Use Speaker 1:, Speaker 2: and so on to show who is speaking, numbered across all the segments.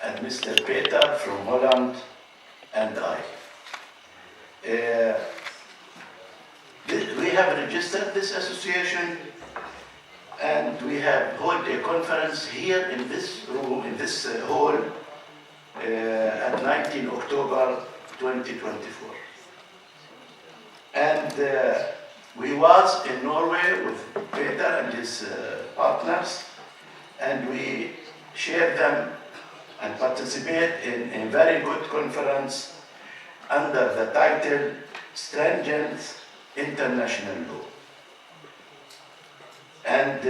Speaker 1: and Mr. Peter from Holland, and I. We have registered this association, and we have held a conference here in this room, in this hall, at 19 October 2024. And we was in Norway with Peter and his partners, and we shared them and participate in a very good conference under the title Stringent International Law. And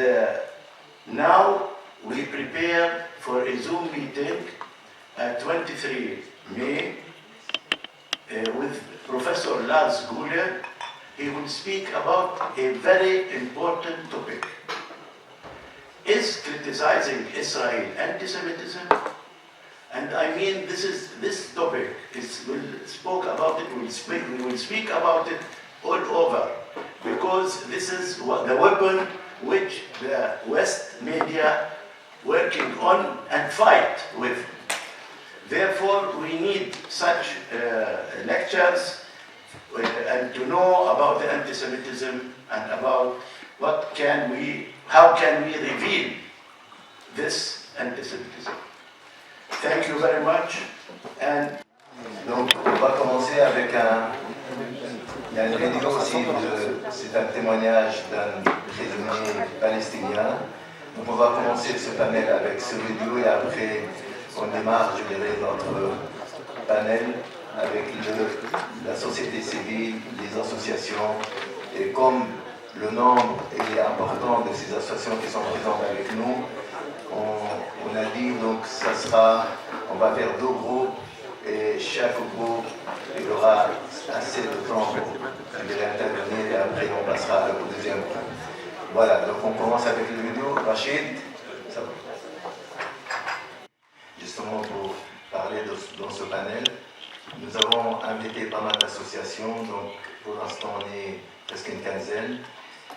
Speaker 1: now we prepare for a Zoom meeting at 23 May with Professor Lars Guler. He will speak about a very important topic. Is criticizing Israel anti-Semitism? And I mean, this topic we'll speak about it all over, because this is the weapon which the West media working on and fight with. Therefore, we need such lectures and to know about the anti-Semitism and about how can we reveal this anti-Semitism. Thank you very much. And
Speaker 2: donc, on va commencer avec il y a une vidéo aussi, c'est un témoignage d'un prisonnier palestinien. Donc, on va commencer ce panel avec ce vidéo et après, on démarre, je dirais, notre panel avec la société civile, les associations, et comme le nombre est important de ces associations qui sont présentes avec nous, on a dit donc on va faire 2 groupes et chaque groupe il aura assez de temps pour intervenir et après on passera au deuxième groupe. Voilà, donc on commence avec le vidéo. Rachid, ça va. Justement pour parler dans ce panel, nous avons invité pas mal d'associations, donc pour l'instant on est presque une quinzaine.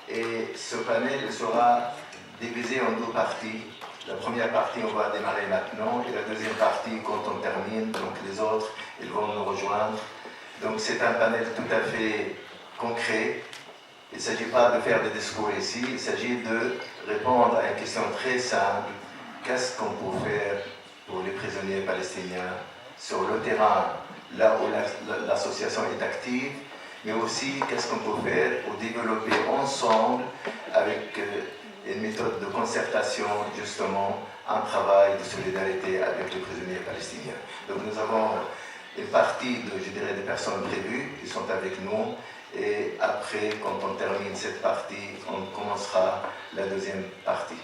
Speaker 2: Et ce panel sera divisé en 2 parties. La première partie, on va démarrer maintenant, et la deuxième partie, quand on termine, donc les autres, ils vont nous rejoindre. Donc c'est un panel tout à fait concret. Il ne s'agit pas de faire des discours ici, il s'agit de répondre à une question très simple. Qu'est-ce qu'on peut faire pour les prisonniers palestiniens sur le terrain, là où l'association est active, mais aussi qu'est-ce qu'on peut faire pour développer ensemble avec une méthode de concertation, justement, un travail de solidarité avec les prisonniers palestiniens. Donc nous avons une partie, des personnes prévues qui sont avec nous, et après, quand on termine cette partie, on commencera la deuxième partie.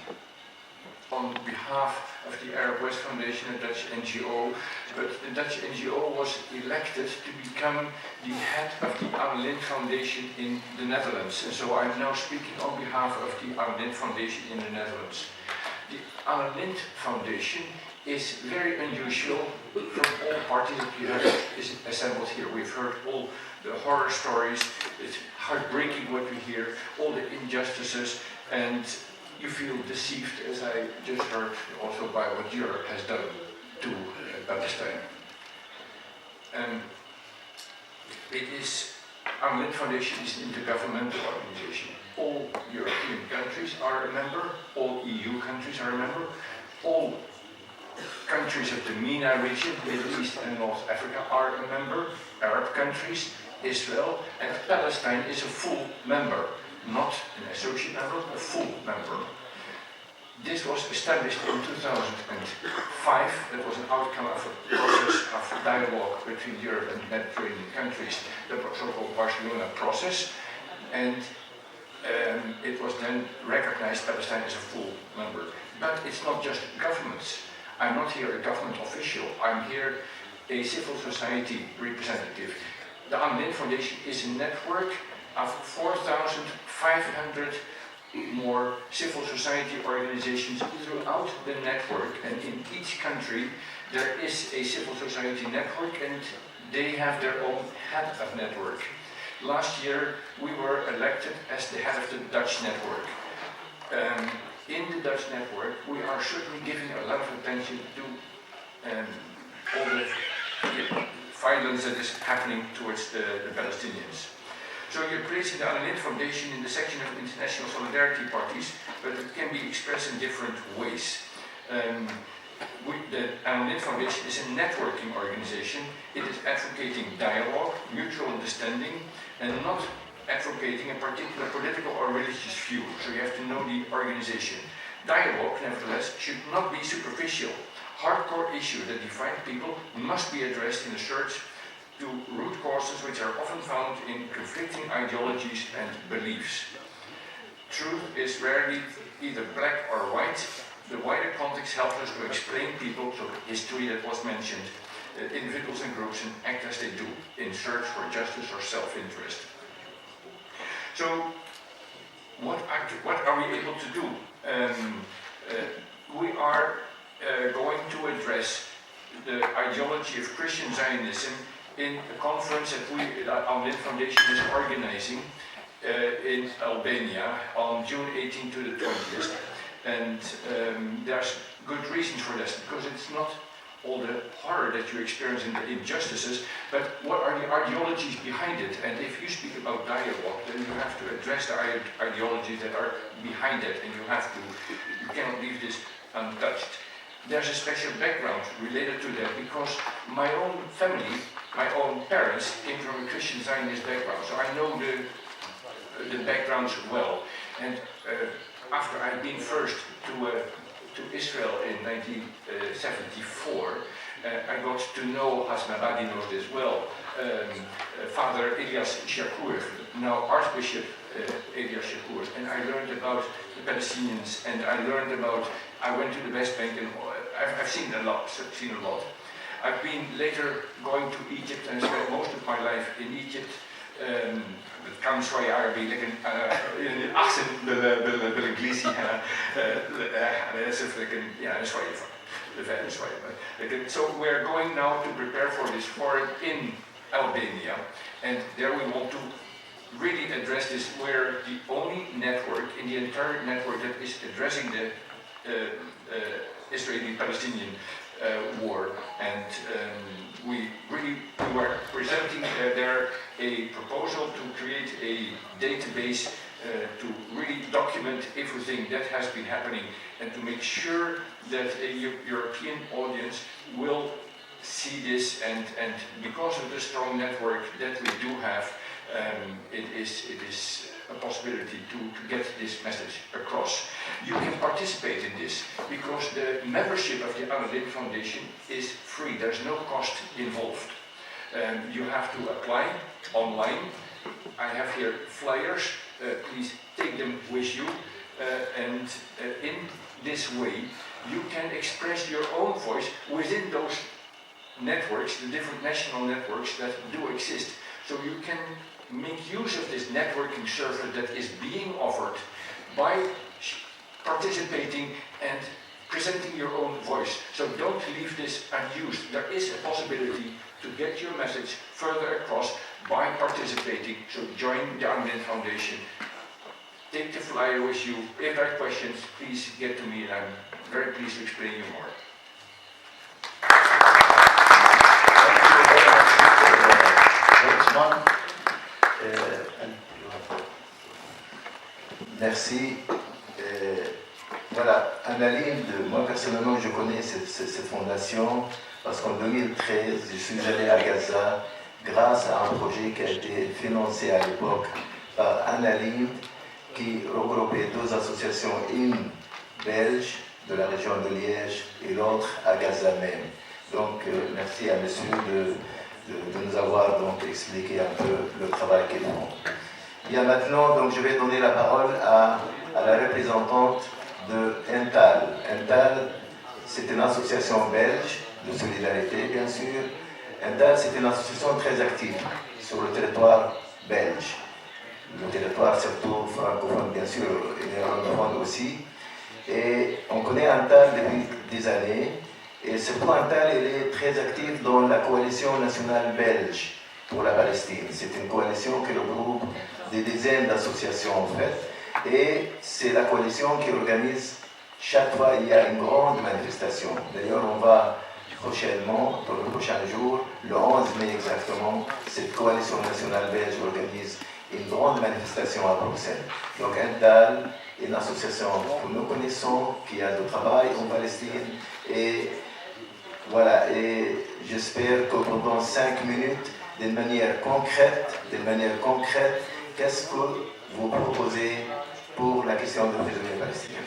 Speaker 3: On behalf of the Arab West Foundation, a Dutch NGO, but the Dutch NGO was elected to become the head of the Anne Lint Foundation in the Netherlands. And so I'm now speaking on behalf of the Anne Lint Foundation in the Netherlands. The Anne Lint Foundation is very unusual from all parties that you have assembled here. We've heard all the horror stories, it's heartbreaking what we hear, all the injustices, and you feel deceived, as I just heard also by what Europe has done to Palestine. Anne Lint Foundation is an intergovernmental organization. All European countries are a member, all EU countries are a member, all countries of the MENA region, Middle East and North Africa are a member, Arab countries, Israel, and Palestine is a full member. Not an associate member, a full member. This was established in 2005. That was an outcome of a process of dialogue between Europe and Mediterranean countries, the so-called Barcelona process. And it was then recognized Palestine as a full member. But it's not just governments. I'm not here a government official. I'm here a civil society representative. The Anne Lint Foundation is a network of 4,500 more civil society organizations throughout the network, and in each country there is a civil society network and they have their own head of network. Last year we were elected as the head of the Dutch network. In the Dutch network we are certainly giving a lot of attention to all the violence that is happening towards the Palestinians. So you're placing the Anna Lindh Foundation in the section of international solidarity parties, but it can be expressed in different ways. The Anna Lindh Foundation is a networking organization. It is advocating dialogue, mutual understanding, and not advocating a particular political or religious view. So you have to know the organization. Dialogue, nevertheless, should not be superficial. Hardcore issues that divide people must be addressed in a search to root causes which are often found in conflicting ideologies and beliefs. Truth is rarely either black or white. The wider context helps us to explain people, so history that was mentioned, individuals and groups, and act as they do in search for justice or self-interest. So, what are we able to do? We are going to address the ideology of Christian Zionism in a conference that Anna Lindh Foundation is organizing in Albania on June 18 to the 20th. And there's good reasons for this, because it's not all the horror that you experience in the injustices, but what are the ideologies behind it? And if you speak about dialogue, then you have to address the ideologies that are behind it, and you cannot leave this untouched. There's a special background related to that, because my own family, my own parents came from a Christian Zionist background, so I know the backgrounds well. And after I'd been first to Israel in 1974, I got to know, as Mabadi knows this well, Father Elias Shakur, now Archbishop Elias Shakur, and I learned about the Palestinians, and I went to the West Bank, and I've seen a lot. I've been later going to Egypt and spent most of my life in Egypt. كان شوي عربي لكن يعني أحسن بالإنجليزي أنا آسف لكن يعني شوي فاهم شوي لكن so we're going now to prepare for this forum in Albania, and there we want to really address this. We're the only network in the entire network that is addressing the Israeli-Palestinian war, and we were presenting there a proposal to create a database to really document everything that has been happening, and to make sure that a European audience will see this, and because of the strong network that we do have, it is a possibility to get this message across. You can participate in this because the membership of the Anna Lindh Foundation is free. There's no cost involved. You have to apply online. I have here flyers. Please take them with you. And in this way, you can express your own voice within those networks, the different national networks that do exist. So you can make use of this networking service that is being offered by participating and presenting your own voice. So don't leave this unused. There is a possibility to get your message further across by participating. So join the Anna Lindh Foundation. Take the flyer with you. If there are questions, please get to me, and I'm very pleased to explain you more.
Speaker 2: Merci. Voilà, Anna Lindh, moi personnellement je connais cette fondation parce qu'en 2013 je suis allé à Gaza grâce à un projet qui a été financé à l'époque par Anna Lindh, qui regroupait deux associations, une belge de la région de Liège et l'autre à Gaza même. Donc merci à monsieur de nous avoir donc expliqué un peu le travail qu'ils font. Bien maintenant, donc, je vais donner la parole à la représentante de ENTAL. ENTAL, c'est une association belge de solidarité, bien sûr. ENTAL, c'est une association très active sur le territoire belge. Le territoire surtout francophone, bien sûr, et néerlandophone aussi. Et on connaît ENTAL depuis des années. Et surtout, ENTAL, elle est très active dans la coalition nationale belge pour la Palestine. C'est une coalition qui regroupe des dizaines d'associations en fait, et c'est la coalition qui organise chaque fois il y a une grande manifestation. D'ailleurs, on va prochainement, pour le prochain jour, le 11 mai exactement, cette coalition nationale belge organise une grande manifestation à Bruxelles. Donc Intal est une association que nous connaissons, qui a du travail en Palestine, et voilà, et j'espère que pendant 5 minutes, d'une manière concrète, qu'est-ce que vous proposez pour la question des prisonniers palestiniens?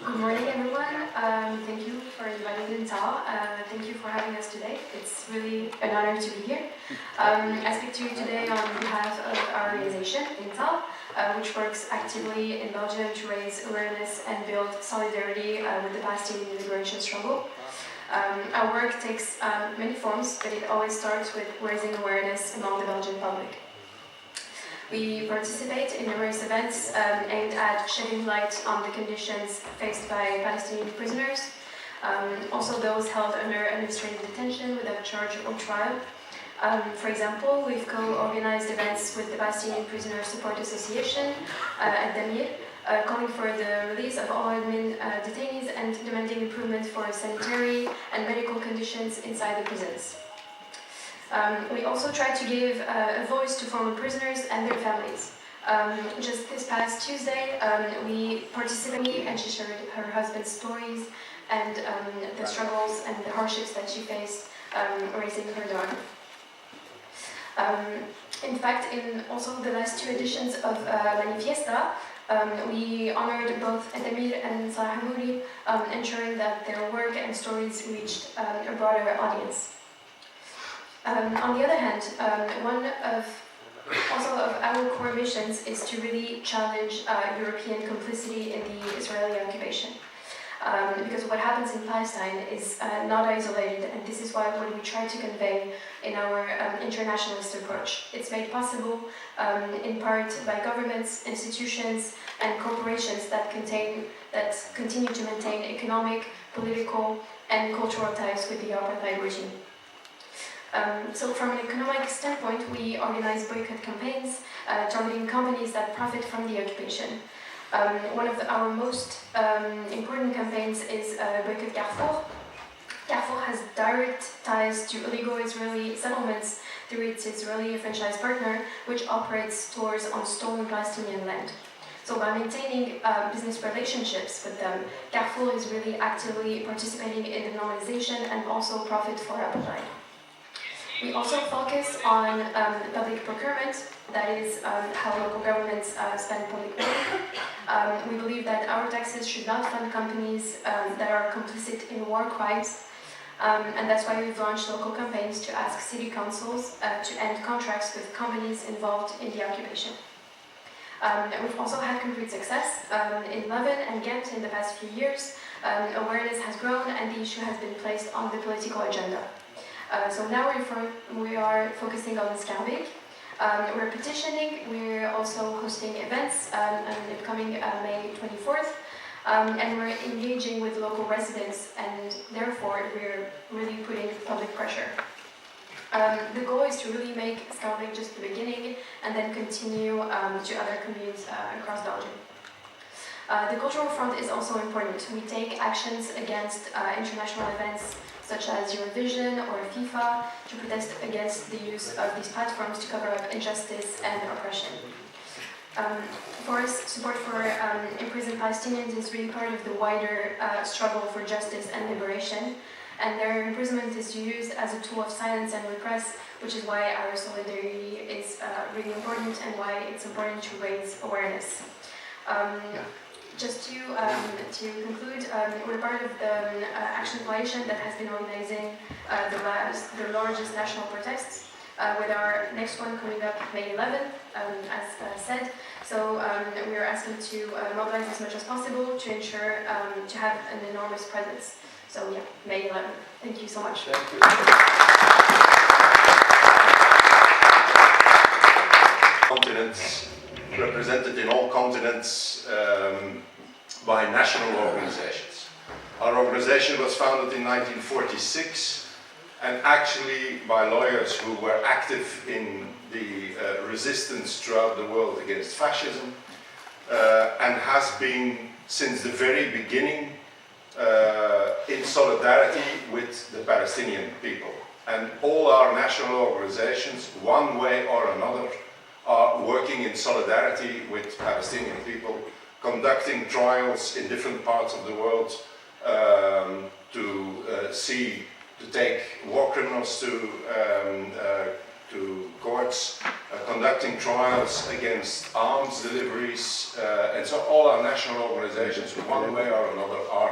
Speaker 4: Good morning, everyone. Thank you for inviting Intal. Thank you for having us today. It's really an honor to be here. I speak to you today on behalf of our organization, Intal, which works actively in Belgium to raise awareness and build solidarity with the Palestinian liberation struggle. Our work takes many forms, but it always starts with raising awareness among the Belgian public. We participate in numerous events aimed at shedding light on the conditions faced by Palestinian prisoners, also those held under administrative detention without charge or trial. For example, we've co-organized events with the Palestinian Prisoner Support Association at Damir, calling for the release of all admin detainees and demanding improvement for sanitary and medical conditions inside the prisons. We also try to give a voice to former prisoners and their families. Just this past Tuesday, we participated and she shared her husband's stories and the struggles and the hardships that she faced raising her daughter. In fact, in also the last 2 editions of Manifiesta, we honored both Edamir and Salah Hamoudi, ensuring that their work and stories reached a broader audience. On the other hand, one of our core missions is to really challenge European complicity in the Israeli occupation. Because what happens in Palestine is not isolated, and this is what we try to convey in our internationalist approach. It's made possible in part by governments, institutions, and corporations that continue to maintain economic, political, and cultural ties with the apartheid regime. So from an economic standpoint, we organize boycott campaigns targeting companies that profit from the occupation. One of our most important campaigns is Boycott Carrefour. Carrefour has direct ties to illegal Israeli settlements through its Israeli franchise partner, which operates stores on stolen Palestinian land. So by maintaining business relationships with them, Carrefour is really actively participating in the normalization and also profit for apartheid. We also focus on public procurement, that is how local governments spend public money. We believe that our taxes should not fund companies that are complicit in war crimes, and that's why we've launched local campaigns to ask city councils to end contracts with companies involved in the occupation. We've also had concrete success. In Leuven and Ghent in the past few years, awareness has grown and the issue has been placed on the political agenda. So now we are focusing on Skarbek. We're petitioning, we're also hosting events on the coming May 24th, and we're engaging with local residents, and therefore we're really putting public pressure. The goal is to really make Skarbek just the beginning and then continue to other communities across Belgium. The cultural front is also important. We take actions against international events such as Eurovision or FIFA to protest against the use of these platforms to cover up injustice and oppression. For us, support for imprisoned Palestinians is really part of the wider struggle for justice and liberation, and their imprisonment is used as a tool of silence and repress, which is why our solidarity is really important and why it's important to raise awareness. Just to conclude, we're part of the Action Coalition that has been organizing the largest national protests, with our next one coming up May 11th, as said. So we are asking to mobilize as much as possible to ensure to have an enormous presence. So yeah, May 11th. Thank you so much.
Speaker 2: Thank you.
Speaker 5: Continents, represented in all continents by national organizations. Our organization was founded in 1946 and actually by lawyers who were active in the resistance throughout the world against fascism and has been since the very beginning in solidarity with the Palestinian people. And all our national organizations, one way or another, are working in solidarity with Palestinian people, conducting trials in different parts of the world to take war criminals to courts, conducting trials against arms deliveries, and so all our national organizations, one way or another, are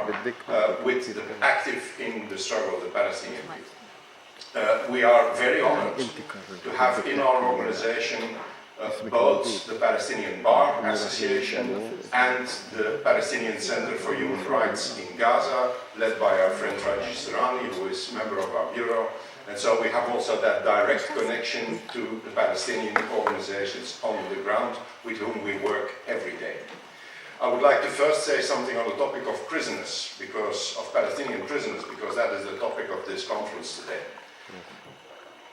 Speaker 5: active in the struggle of the Palestinian people. We are very honored to have in our organization both the Palestinian Bar Association and the Palestinian Center for Human Rights in Gaza, led by our friend Raji Surani, who is a member of our bureau. And so we have also that direct connection to the Palestinian organizations on the ground with whom we work every day. I would like to first say something on the topic of prisoners, of Palestinian prisoners, because that is the topic of this conference today.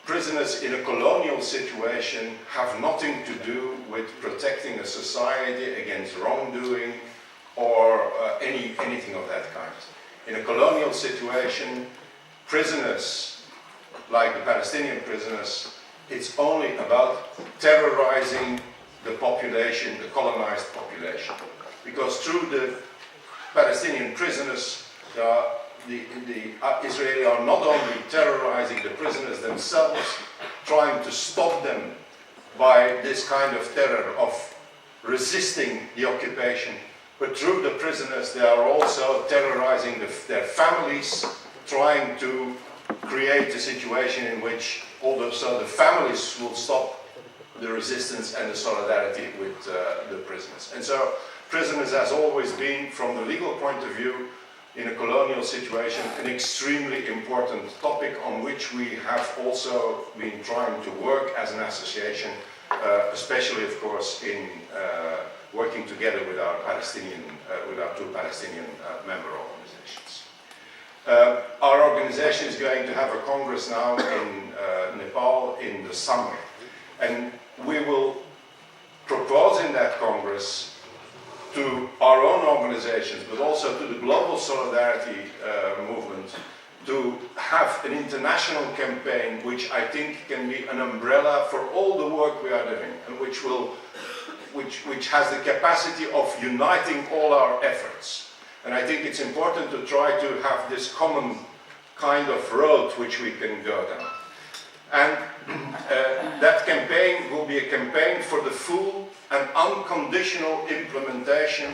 Speaker 5: Prisoners in a colonial situation have nothing to do with protecting a society against wrongdoing or anything of that kind. In a colonial situation, prisoners, like the Palestinian prisoners, it's only about terrorizing the population, the colonized population. Because through the Palestinian prisoners, the Israeli are not only terrorizing the prisoners themselves, trying to stop them by this kind of terror of resisting the occupation, but through the prisoners they are also terrorizing their families, trying to create a situation in which also the families will stop the resistance and the solidarity with the prisoners. And so prisoners has always been, from the legal point of view, in a colonial situation, an extremely important topic on which we have also been trying to work as an association, especially, of course, in working together with our two Palestinian member organizations. Our organization is going to have a congress now in Nepal in the summer, and we will propose in that congress to our own organizations, but also to the global solidarity movement, to have an international campaign which I think can be an umbrella for all the work we are doing, and which has the capacity of uniting all our efforts. And I think it's important to try to have this common kind of road which we can go down. And that campaign will be a campaign for the full and unconditional implementation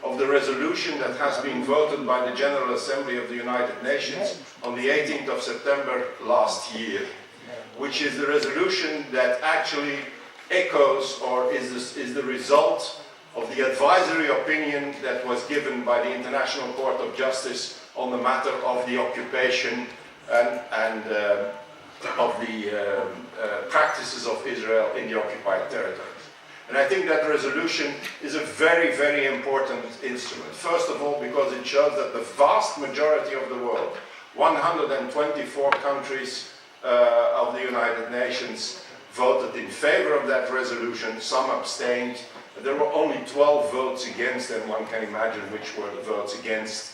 Speaker 5: of the resolution that has been voted by the General Assembly of the United Nations on the 18th of September last year, which is the resolution that actually echoes or is the result of the advisory opinion that was given by the International Court of Justice on the matter of the occupation and of the practices of Israel in the occupied territories. And I think that resolution is a very, very important instrument. First of all, because it shows that the vast majority of the world, 124 countries of the United Nations, voted in favor of that resolution. Some abstained. There were only 12 votes against, and one can imagine which were the votes against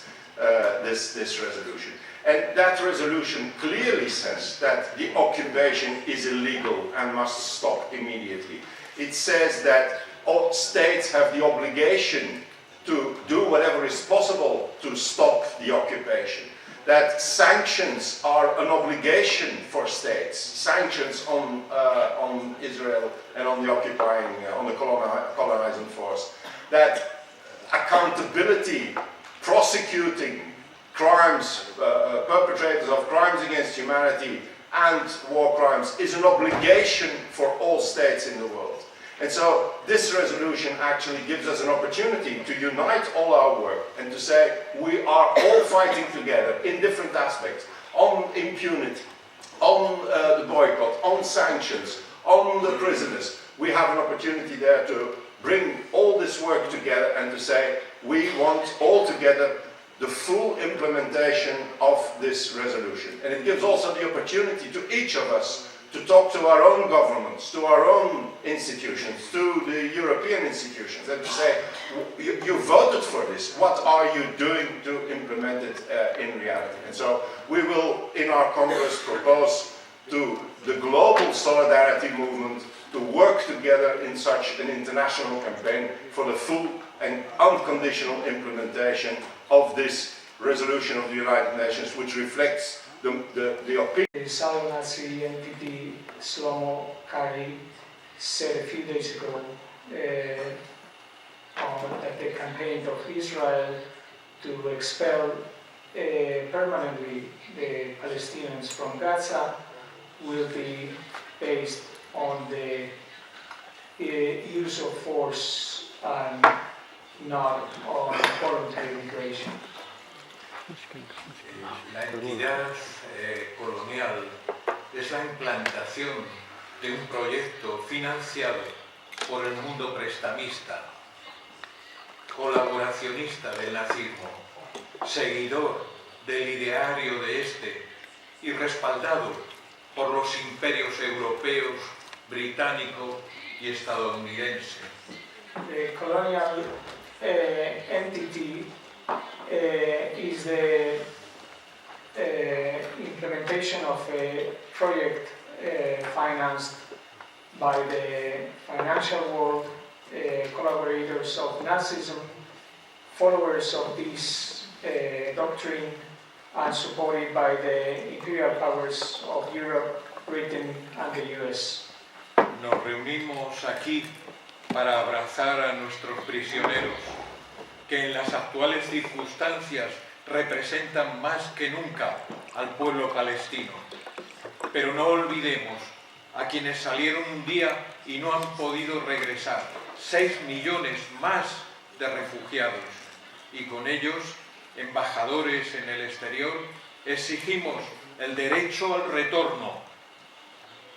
Speaker 5: this resolution. And that resolution clearly says that the occupation is illegal and must stop immediately. It says that all states have the obligation to do whatever is possible to stop the occupation. That sanctions are an obligation for states, sanctions on Israel and on the occupying, on the colonizing force. That accountability, prosecuting crimes, perpetrators of crimes against humanity and war crimes is an obligation for all states in the world. And so this resolution actually gives us an opportunity to unite all our work and to say we are all fighting together in different aspects, on impunity, on the boycott, on sanctions, on the prisoners. We have an opportunity there to bring all this work together and to say we want all together the full implementation of this resolution. And it gives also the opportunity to each of us to talk to our own governments, to our own institutions, to the European institutions, and to say, you voted for this, what are you doing to implement it in reality? And so we will, in our Congress, propose to the global solidarity movement to work together in such an international campaign for the full and unconditional implementation of this resolution of the United Nations, which reflects the opinion.
Speaker 6: The Southern Nazi entity Shlomo Kari said a few days ago that the campaign of Israel to expel permanently the Palestinians from Gaza will be based on the use of force and not on voluntary migration.
Speaker 7: La entidad colonial es la implantación de un proyecto financiado por el mundo prestamista, colaboracionista del nazismo, seguidor del ideario de este y respaldado por los imperios europeos, británico y estadounidense.
Speaker 6: The colonial entity is the implementation of a project financed by the financial world, collaborators of Nazism, followers of this doctrine, and supported by the imperial powers of Europe, Britain, and the US.
Speaker 7: Nos reunimos aquí para abrazar a nuestros prisioneros, que en las actuales circunstancias representan más que nunca al pueblo palestino. Pero no olvidemos a quienes salieron un día y no han podido regresar, 6 millones más de refugiados, y con ellos, embajadores en el exterior, exigimos el derecho al retorno.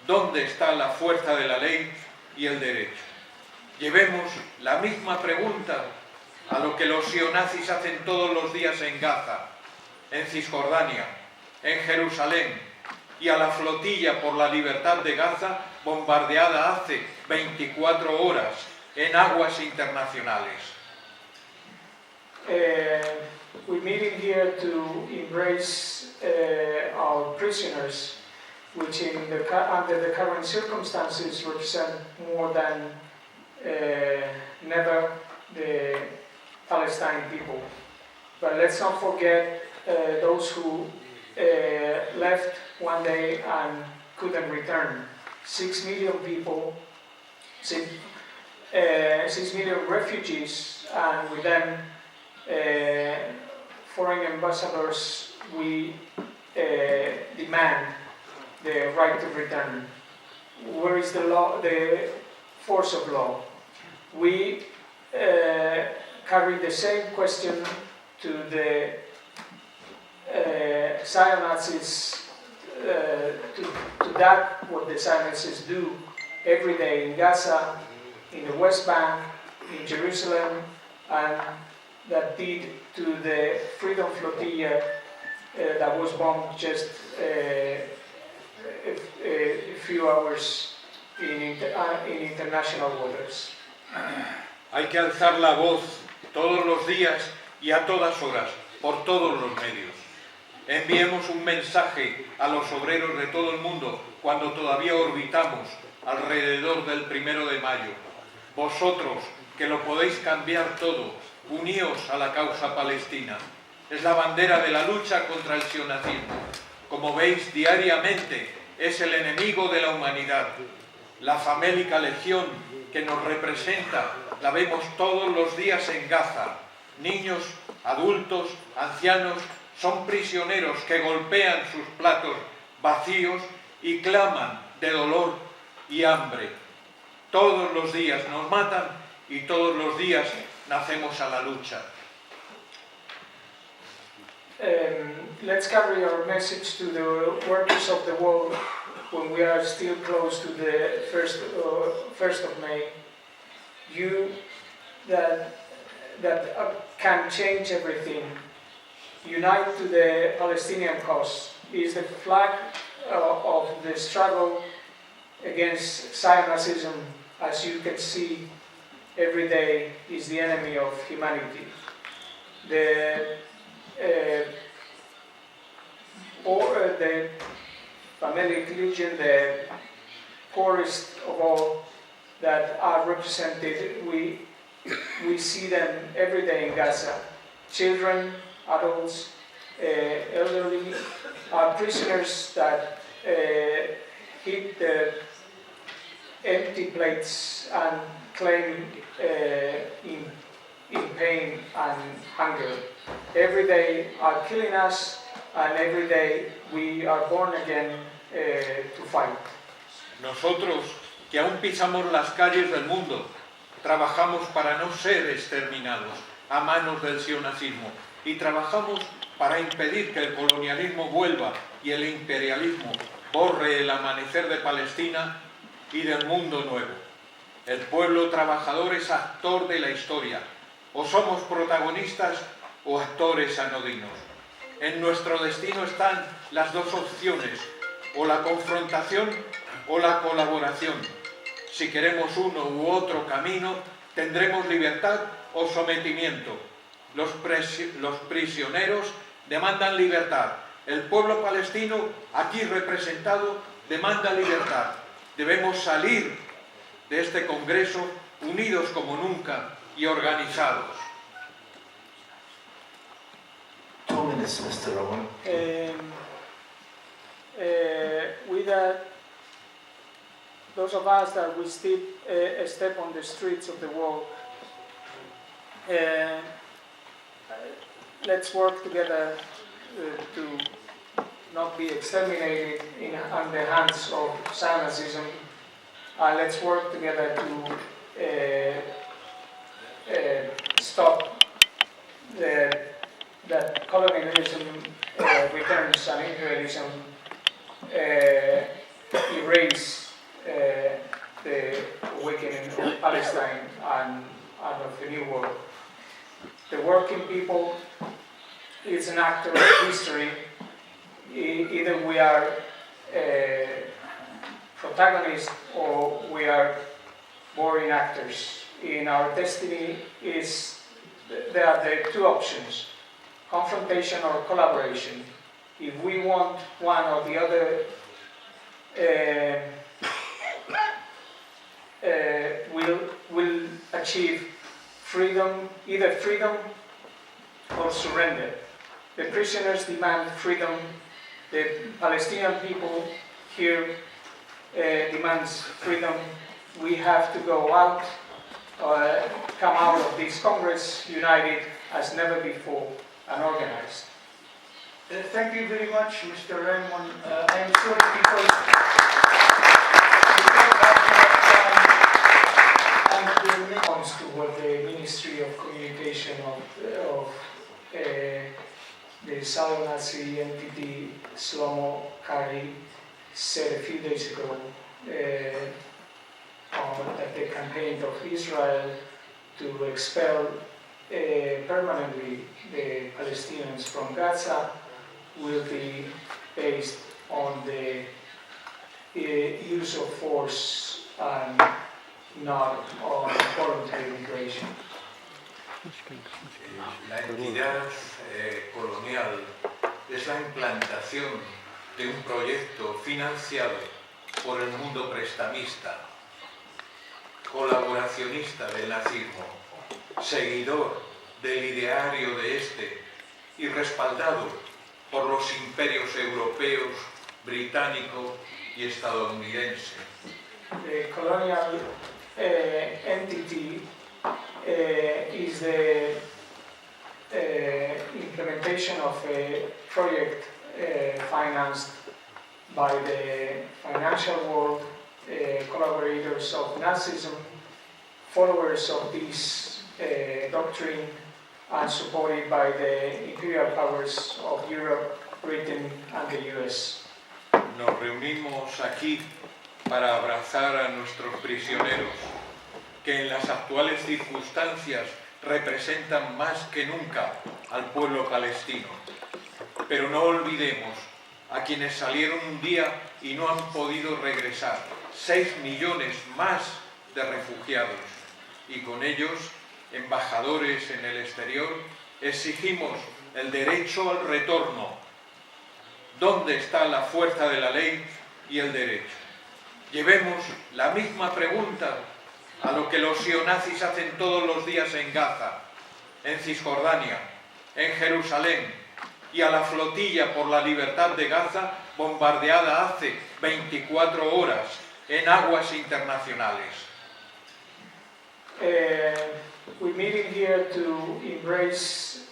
Speaker 7: ¿Dónde está la fuerza de la ley y el derecho? Llevemos la misma pregunta a lo que los neonazis hacen todos los días en Gaza, en Cisjordania, en Jerusalén, y a la flotilla por la libertad de Gaza bombardeada hace 24 horas en aguas internacionales.
Speaker 6: We're meeting here to embrace our prisoners, which under the current circumstances represent more than never the Palestinian people. But let's not forget those who left one day and couldn't return. 6 million people, 6 million refugees, and with them foreign ambassadors, we demand the right to return. Where is the law, the force of law? We carry the same question to the Zionists, to that what the Zionists do every day in Gaza, in the West Bank, in Jerusalem, and that did to the Freedom Flotilla that was bombed just a few hours in international waters.
Speaker 7: Hay que alzar la voz todos los días y a todas horas, por todos los medios. Enviemos un mensaje a los obreros de todo el mundo cuando todavía orbitamos alrededor del 1 de mayo. Vosotros, que lo podéis cambiar todo, uníos a la causa palestina. Es la bandera de la lucha contra el sionazismo. Como veis, diariamente es el enemigo de la humanidad. La famélica legión que nos representa la vemos todos los días en Gaza. Niños, adultos, ancianos son prisioneros que golpean sus platos vacíos y claman de dolor y hambre. Todos los días nos matan y todos los días nacemos a la lucha.
Speaker 6: Let's carry our message to the workers of the world when we are still close to the 1st of May. You that can change everything. Unite to the Palestinian cause. Is the flag of the struggle against Zionism, as you can see, every day is the enemy of humanity. The Family Legion, the poorest of all that are represented, we see them every day in Gaza. Children, adults, elderly, are prisoners that hit the empty plates and claim in pain and hunger. Every day are killing us, and every day we are born again to fight.
Speaker 7: Nosotros, que aún pisamos las calles del mundo, trabajamos para no ser exterminados a manos del sionazismo y trabajamos para impedir que el colonialismo vuelva y el imperialismo borre el amanecer de Palestina y del mundo nuevo. El pueblo trabajador es actor de la historia. O somos protagonistas o actores anodinos. En nuestro destino están las dos opciones, o la confrontación o la colaboración. Si queremos uno u otro camino, tendremos libertad o sometimiento. Los prisioneros demandan libertad. El pueblo palestino, aquí representado, demanda libertad. Debemos salir de este congreso unidos como nunca y organizados.
Speaker 1: 2 minutes, Mr. Rowan.
Speaker 6: With that, those of us that we step on the streets of the world, let's work together to not be exterminated on the hands of Zionism. Let's work together to stop that colonialism returns and imperialism erase the awakening of Palestine and of the new world. The working people is an actor of history. Either we are protagonists or we are boring actors. In our destiny there are the two options, confrontation or collaboration. If we want one or the other, we'll achieve freedom, either freedom or surrender. The prisoners demand freedom. The Palestinian people here demands freedom. We have to go out, come out of this Congress united as never before and organized.
Speaker 8: Thank you very much, Mr. Raymond. I am sorry because and the response to what the Ministry of Communication of the Zionist entity Shlomo Kari said a few days ago that the campaign of Israel to expel permanently the Palestinians from Gaza will be based on the use of force and not on voluntary migration.
Speaker 7: La entidad colonial es la implantación de un proyecto financiado por el mundo prestamista, colaboracionista del nazismo, seguidor del ideario de este y respaldado por los imperios europeos, británico y estadounidense.
Speaker 6: The colonial entity is the implementation of a project financed by the financial world, collaborators of Nazism, followers of this doctrine, and supported by the imperial powers of Europe, Britain, and the US.
Speaker 7: Nos reunimos aquí para abrazar a nuestros prisioneros, que en las actuales circunstancias representan más que nunca al pueblo palestino. Pero no olvidemos a quienes salieron un día y no han podido regresar. 6 millones más de refugiados. Y con ellos, embajadores en el exterior, exigimos el derecho al retorno. ¿Dónde está la fuerza de la ley y el derecho? Llevemos la misma pregunta a lo que los neonazis hacen todos los días en Gaza, en Cisjordania, en Jerusalén, y a la flotilla por la libertad de Gaza bombardeada hace 24 horas en aguas internacionales.
Speaker 6: We're meeting here to embrace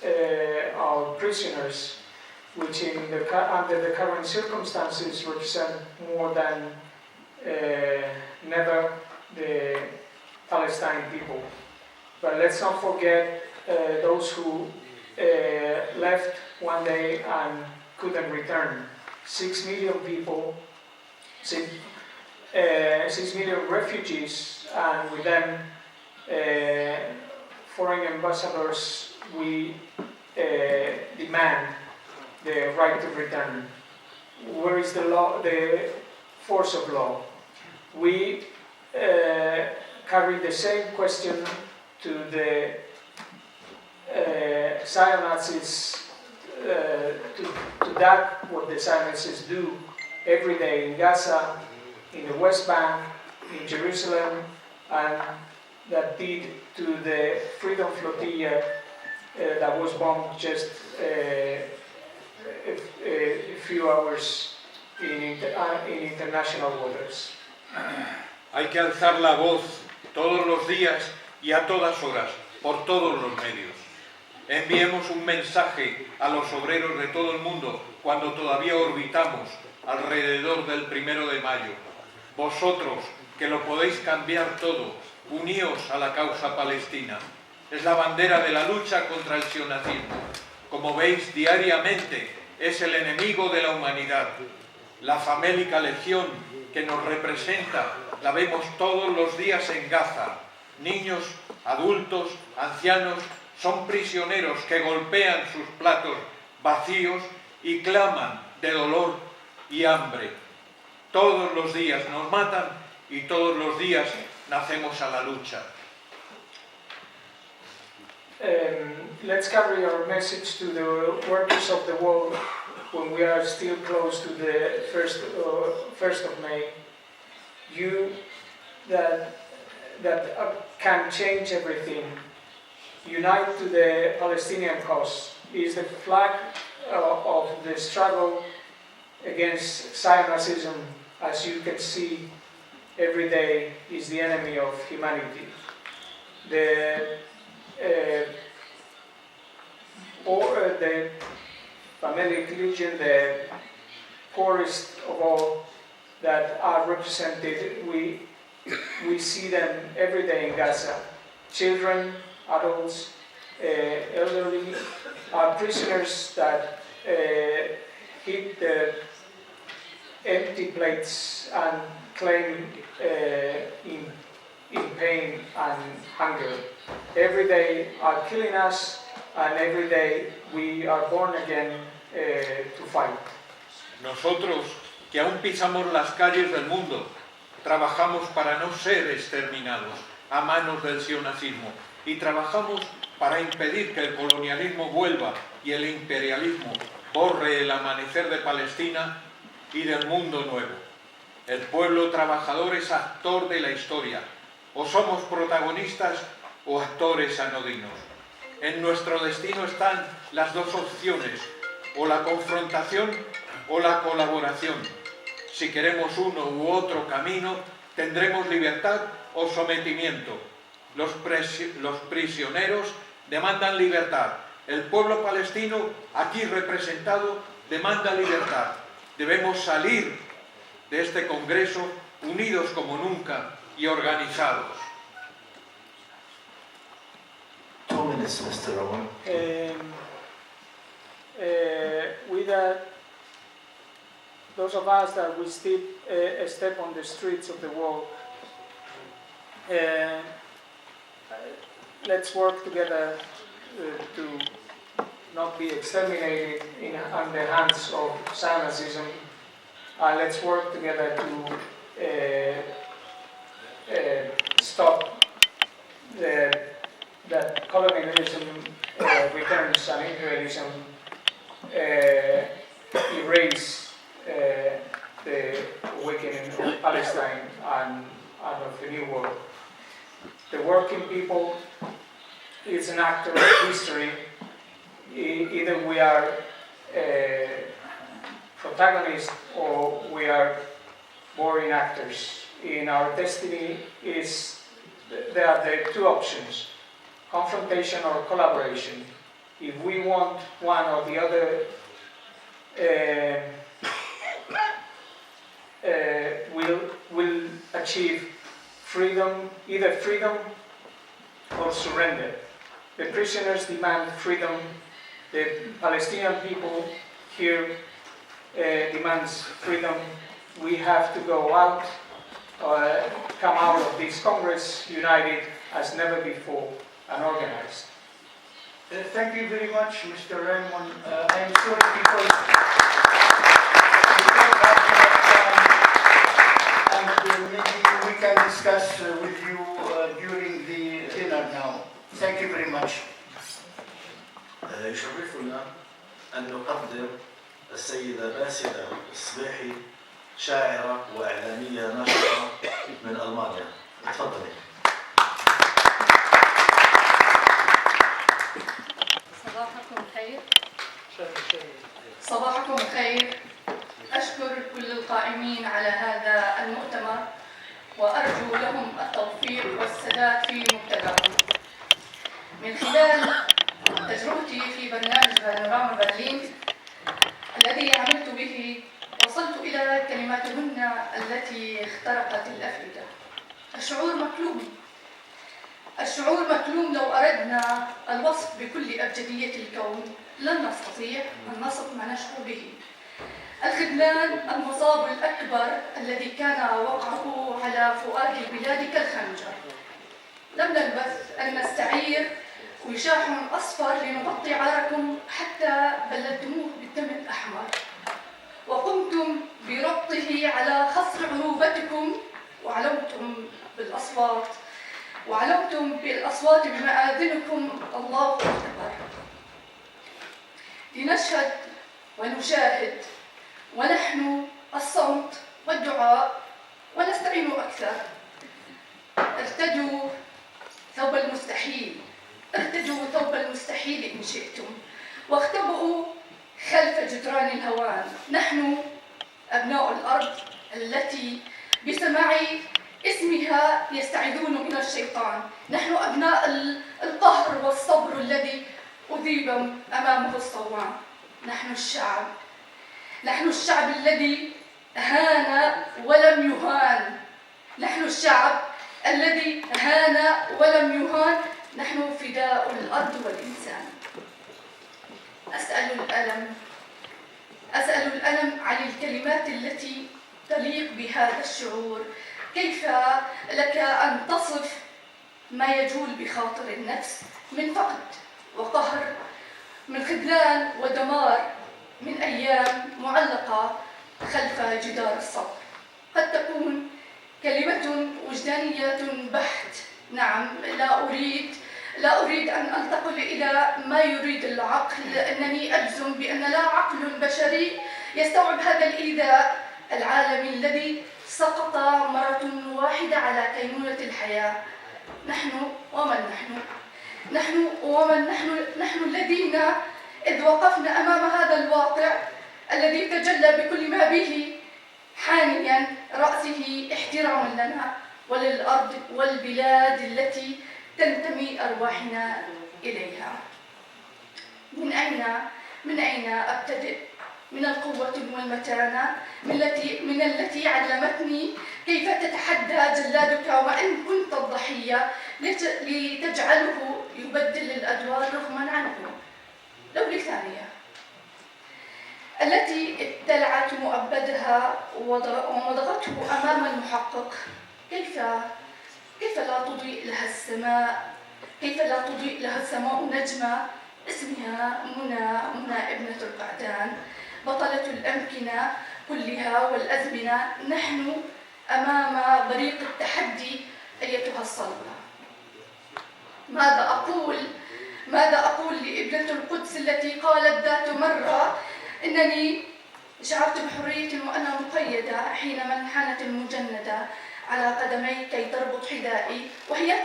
Speaker 6: our prisoners, which under the current circumstances represent more than never the Palestinian people. But let's not forget those who left one day and couldn't return. 6 million people, 6 million refugees, and with them foreign ambassadors. We demand the right to return. Where is the law, the force of law? We carry the same question to the Zionists, to that what the Zionists do every day in Gaza, in the West Bank, in Jerusalem, and that did to the Freedom Flotilla that was bombed just a few hours in international waters.
Speaker 7: Hay que alzar la voz todos los días y a todas horas, por todos los medios. Enviemos un mensaje a los obreros de todo el mundo cuando todavía orbitamos alrededor del 1 de mayo. Vosotros, que lo podéis cambiar todo, uníos a la causa palestina. Es la bandera de la lucha contra el sionismo. Como veis, diariamente es el enemigo de la humanidad. La famélica legión que nos representa la vemos todos los días en Gaza. Niños, adultos, ancianos son prisioneros que golpean sus platos vacíos y claman de dolor y hambre. Todos los días nos matan y todos los días nacemos a la lucha.
Speaker 6: Let's carry our message to the workers of the world when we are still close to the 1st of May. You that can change everything. Unite to the Palestinian cause. Is the flag of the struggle against Zionism, as you can see every day, is the enemy of humanity. The family religion, the poorest of all that are represented, we see them every day in Gaza. Children, adults, elderly, are prisoners that hit the empty plates and claim in pain and hunger. Every day are killing us, and every day we are born again to fight.
Speaker 7: Nosotros, que aún pisamos las calles del mundo, trabajamos para no ser exterminados a manos del sionismo y trabajamos para impedir que el colonialismo vuelva y el imperialismo borre el amanecer de Palestina y del mundo nuevo. El pueblo trabajador es actor de la historia. O somos protagonistas o actores anodinos. En nuestro destino están las dos opciones, o la confrontación o la colaboración. Si queremos uno u otro camino, tendremos libertad o sometimiento. Los prisioneros demandan libertad. El pueblo palestino, aquí representado, demanda libertad. Debemos salir de este congreso unidos como nunca y organizados.
Speaker 1: 2 minutes, Mr. Rowan.
Speaker 6: With those of us that we step on the streets of the world, let's work together to not be exterminated on the hands of Zionism, and let's work together to stop that colonialism returns and imperialism erase the awakening of Palestine and of the New World. The working people is an actor of history. Either we are protagonists or we are boring actors. In our destiny there are the two options, confrontation or collaboration. If we want one or the other, we'll achieve freedom, either freedom or surrender. The prisoners demand freedom. The Palestinian people here demands freedom. We have to go out, come out of this Congress united as never before and organized.
Speaker 9: Thank you very much, Mr. Raymond. I am sorry because and maybe we can discuss with you during the dinner now. Thank you very much.
Speaker 10: يشرفنا أن نقدم السيدة باسلة الصبيحي، شاعرة وإعلامية ناشطة من ألمانيا. تفضلي.
Speaker 11: صباحكم الخير. صباحكم الخير. أشكر كل القائمين على هذا المؤتمر وأرجو لهم التوفيق والسداد في مبتغاهم. من خلال تجربتي في برنامج بانوراما برلين الذي عملت به وصلت إلى كلماتهن التي اخترقت الأفئدة. الشعور مكلوم لو أردنا الوصف بكل أبجدية الكون لن نستطيع أن نصف ما نشعر به. الخذلان المصاب الأكبر الذي كان وقعه على فؤاد البلاد كالخنجر. لم نلبث أن نستعير وشاح أصفر لنغطي عاركم حتى بللتموه بالدم الأحمر، وقمتم بربطه على خصر عروبتكم وعلمتم بالأصوات بمآذنكم الله أكبر. لنشهد ونشاهد ونحن الصمت والدعاء ونستعين أكثر. ارتدوا ثوب المستحيل إن شئتم، واختبئوا خلف جدران الهوان. نحن أبناء الأرض التي بسماع اسمها يستعيذون من الشيطان. نحن أبناء القهر والصبر الذي أذيب أمامه الصوان. نحن الشعب الذي هان ولم يهان. نحن الشعب الذي هان ولم يهان. نحن فداء الأرض والإنسان. أسأل الألم عن الكلمات التي تليق بهذا الشعور. كيف لك أن تصف ما يجول بخاطر النفس من فقد وقهر، من خذلان ودمار، من أيام معلقة خلف جدار الصبر؟ قد تكون كلمة وجدانية بحت. نعم، لا أريد أن أنتقل إلى ما يريد العقل، لأنني أجزم بأن لا عقل بشري يستوعب هذا الإيذاء العالمي الذي سقط مرة واحدة على كينونة الحياة. نحن الذين إذ وقفنا أمام هذا الواقع الذي تجلى بكل ما به حانيا رأسه احتراما لنا وللأرض والبلاد التي تنتمي أرواحنا إليها. من أين أبتدئ؟ من القوة والمتانة، من التي علمتني كيف تتحدى جلادك وإن كنت الضحية لتجعله يبدل الأدوار رغما عنه. لو لثانية التي ابتلعت مؤبدها ومضغته أمام المحقق. كيف لا تضيء لها السماء نجمة اسمها منى ابنة القعدان، بطلة الأمكنة كلها والأزمنة. نحن أمام بريق التحدي أيتها الصلبة. ماذا أقول لابنة القدس التي قالت ذات مرة إنني شعرت بحرية وأنا مقيدة حينما انحنت المجندة على قدمي كي تربط حذائي وهي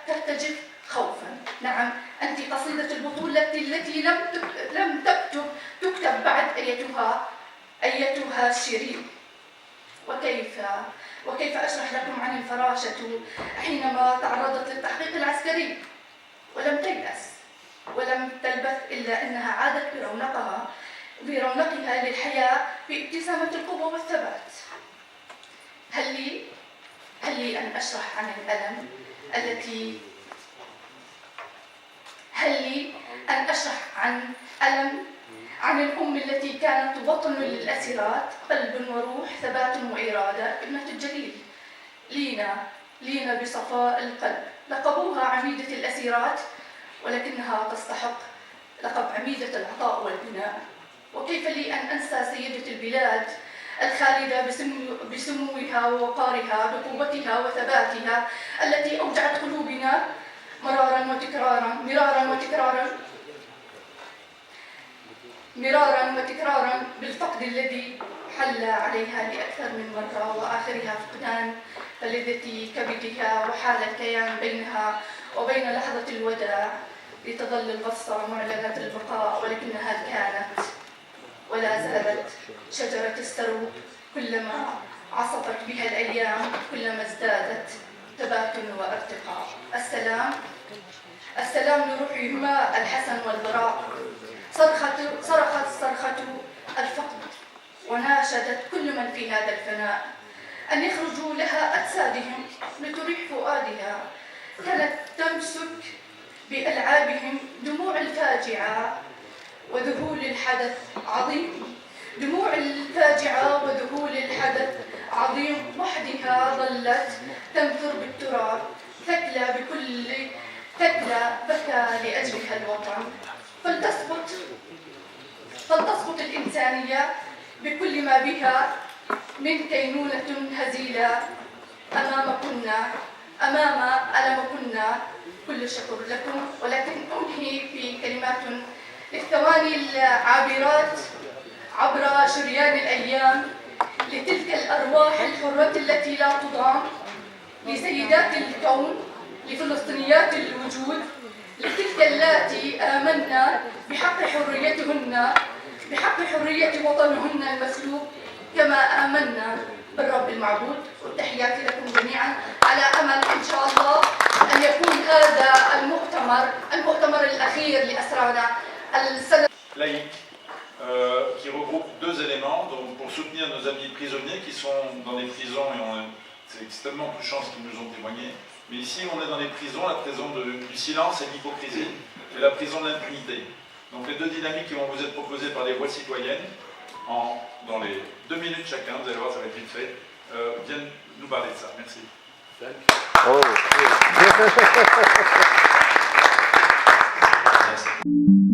Speaker 11: ترتجف خوفا. نعم، أنت قصيدة البطولة التي لم تكتب بعد أيتها شيرين. وكيف أشرح لكم عن الفراشة حينما تعرضت للتحقيق العسكري ولم تيأس ولم تلبث إلا أنها عادت برونقها للحياة بابتسامة القوة والثبات. هل لي أن أشرح عن الألم عن الأم التي كانت وطن للأسيرات، قلب وروح، ثبات وإرادة، ابنة الجليل لينا بصفاء القلب. لقبوها عميدة الأسيرات ولكنها تستحق لقب عميدة العطاء والبناء. وكيف لي أن أنسى سيدة البلاد الخالدة بسموها ووقارها، بقوتها وثباتها، التي أوجعت قلوبنا مرارا وتكرارا بالفقد الذي حل عليها لأكثر من مرة، وآخرها فقدان فلذة كبدها، وحال الكيان بينها وبين لحظة الوداع لتظل البصة معلنة البقاء، ولكنها كانت ولا زالت شجرة السرو، كلما عصفت بها الأيام كلما ازدادت ثبات وارتقاء. السلام لروحهما الحسن والبراء. صرخت صرخة الفقد وناشدت كل من في هذا الفناء أن يخرجوا لها أجسادهم لتريح فؤادها. كانت تمسك بألعابهم دموع الفاجعة وذهول الحدث عظيم، دموع الفاجعة وذهول الحدث عظيم. وحدها ظلت تنثر بالتراب، ثكلى بكى لأجلها الوطن. فلتسقط الإنسانية بكل ما بها من كينونة هزيلة أمام ألمكن. كل شكر لكم، ولكن أنهي في كلمات للثواني العابرات عبر شريان الأيام لتلك الأرواح الحرة التي لا تضام، لسيدات الكون، لفلسطينيات الوجود، لتلك اللاتي آمنا بحق حريتهن، بحق حرية وطنهن المسلوب، كما آمنا بالرب المعبود. والتحيات لكم جميعا، على أمل إن شاء الله أن يكون هذا المؤتمر الأخير لأسرانا السنة.
Speaker 12: Qui regroupe deux éléments, donc pour soutenir nos amis prisonniers qui sont dans les prisons, et c'est extrêmement touchant ce qu'ils nous ont témoigné. Mais ici, on est dans les prisons, la prison du silence et de l'hypocrisie, et la prison de l'impunité. Donc les deux dynamiques qui vont vous être proposées par les voix citoyennes, dans les 2 minutes chacun, vous allez voir, ça va être vite fait, viennent nous parler de ça. Merci.
Speaker 2: Oh. Merci.